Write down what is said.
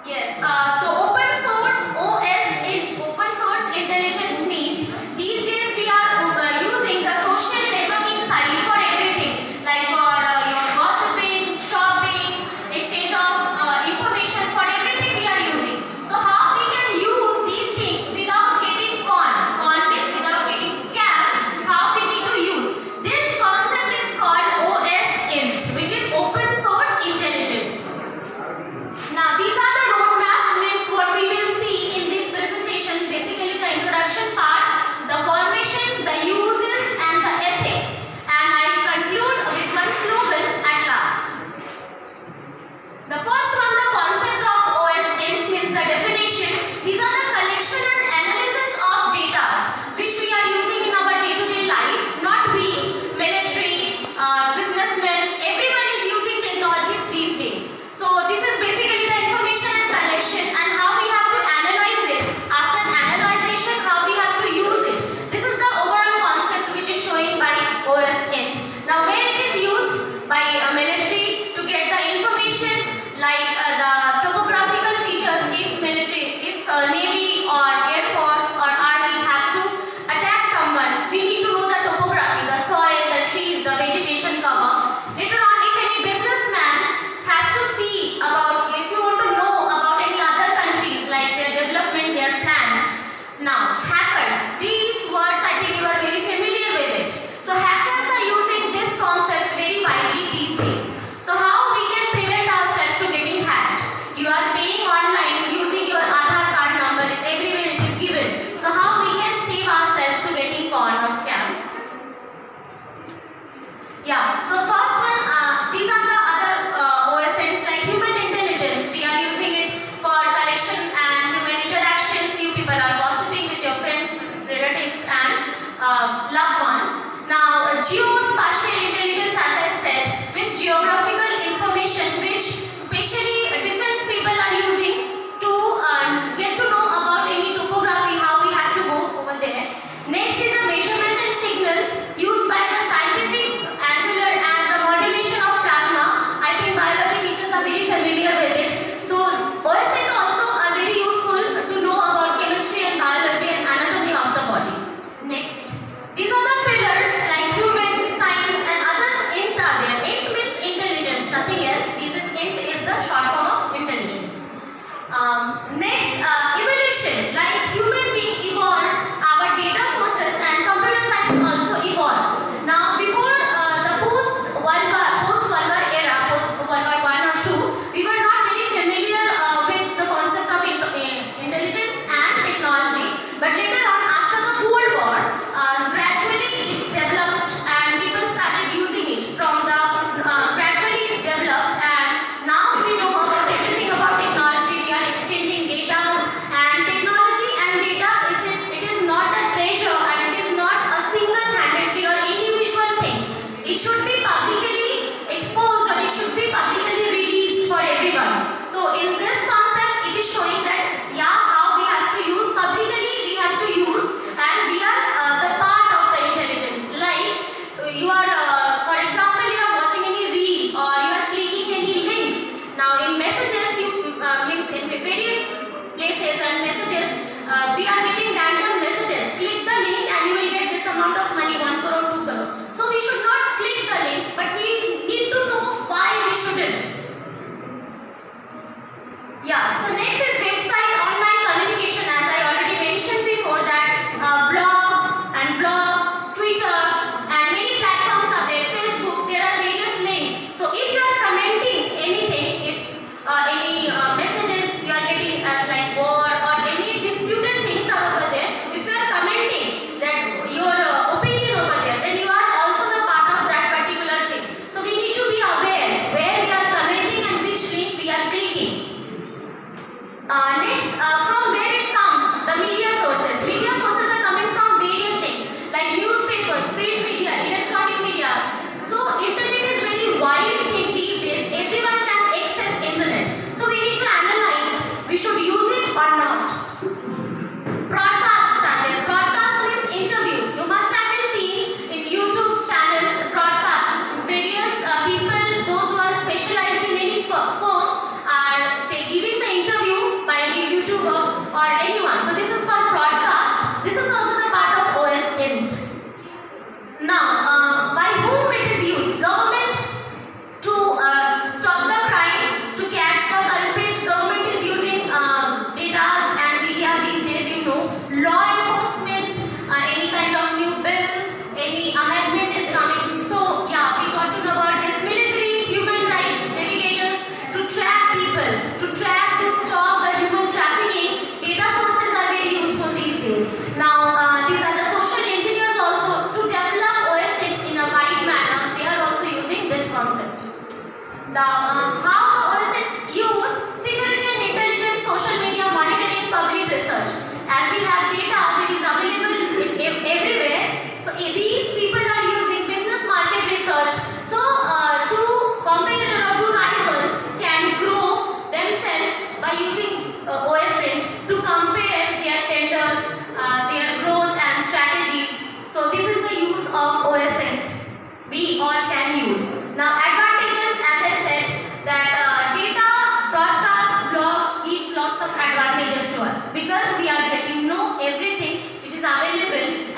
Yes, so open source open source intelligence means these days we are using the social networking site for everything, like for your gossiping, shopping, exchange of information, for everything we are using. So how we can use these things without getting con means without getting scammed, how we need to use. This concept is called OSINT, which is open source intelligence. Now these are the roadmap, means what we will see in this presentation, basically the introduction part, the formation, the uses and the ethics, and I will conclude with one slogan at last. The first one, the concept of OSINT, means the definition. These are the collection and analysis of data which we are using in our day-to-day life. Not we, military, businessmen, everyone is using technologies these days. So this is basically the information and collection and how we have to analyze it. After analyzation, how we have to use it. This is the overall concept which is showing by OSINT. Now where it is used by military to get the information, like the topographical features. If military, if Navy or Air Force or Army have to attack someone, we need to know the topography, the soil, the trees, the vegetation cover. Later on, if any businessman has to see about, if you want to know about any other countries, like their development, their plans. Now hackers, these words I think you are very familiar with it. So hackers are using this concept very widely these days. So how we can prevent ourselves to getting hacked? You are paying online using your Aadhaar card number, is everywhere it is given. So how we can save ourselves to getting con or scam? Yeah, so first one, these are the other OSINTs, like human intelligence. We are using it for collection and human interactions. You people are gossiping with your friends, relatives and loved ones. Now geospatial intelligence, as I said, means geographical information which especially defense people are using to get to know about any topography, how we have to go over there. Next is the measurement and signals used by the scientific, angular and the modulation of plasma. I think biology teachers are very familiar with it. So OSINT also are very useful to know about chemistry and biology and anatomy of the body. Next, these are the pillars like human, science and others. Int are there. Int means intelligence, nothing else. Int is the short form of intelligence. Next, evolution, like human being evolved, our data sources and computer science also evolved. Now before the post-World War era, post-World War I or II, we were not very familiar with the concept of intelligence and technology. But later on, after the Cold War, gradually it's developed and people started using it. From the gradually it's developed and now we know about everything about technology. We are exchanging data and technology and data it is not a treasure and it is not a single-handedly or individual thing. It should be publicly exposed or it should be publicly released for everyone. So in this concept, it is showing that yeah, how we have to use publicly, we have to use, and we are the part of the intelligence. Like you are, for example, you are watching any reel or you are clicking any link. Now in messages, you means in various places and messages, we are getting random messages. Click the link and you will get this amount of money, 1 crore, 2 crore. So we should not click the link, but we need to know why we shouldn't. Yeah, so next is website online communication, as I already mentioned before that blogs, Twitter and many platforms are there, Facebook, there are various links. So if you are commenting anything, if any messages you are getting as like war or any disputed things are over there, if you are commenting that your opinion over there, then you are also the part of that particular thing. So we need to be aware where we are commenting and which link we are clicking. Next, from where it comes, the media sources. Media sources are coming from various things like newspapers, print media, electronic media. So internet is very wide thing these days. Everyone can access internet. So we need to analyze, we should use it or not. Broadcasts are there. Broadcast means interview. You must have been seeing in YouTube channels broadcast. Various people, those who are specialized in any firm are giving the interview anyone. So this is called broadcast. This is also the part of OS int. Now, by whom it is used? Government to stop the crime, to catch the culprit. Government is using data and media these days, you know. Law enforcement, any kind of new bill, any amendment is coming. So yeah, we got to know about this. Military, human rights, navigators, to track people, to track, to stop the human trafficking. Data sources are very useful these days. Now, these are the social engineers also to develop OSINT in a wide manner. They are also using this concept. How the OSINT use security and intelligence, social media monitoring, public research. As we have data, it is available everywhere. So these people are using business market research. So two competitors or two rivals can grow themselves by using OSINT to compare their tenders, their growth and strategies. So this is the use of OSINT. We all can use. Now advantages, as I said, that data, broadcast, blogs gives lots of advantages to us because we are getting to know everything which is available.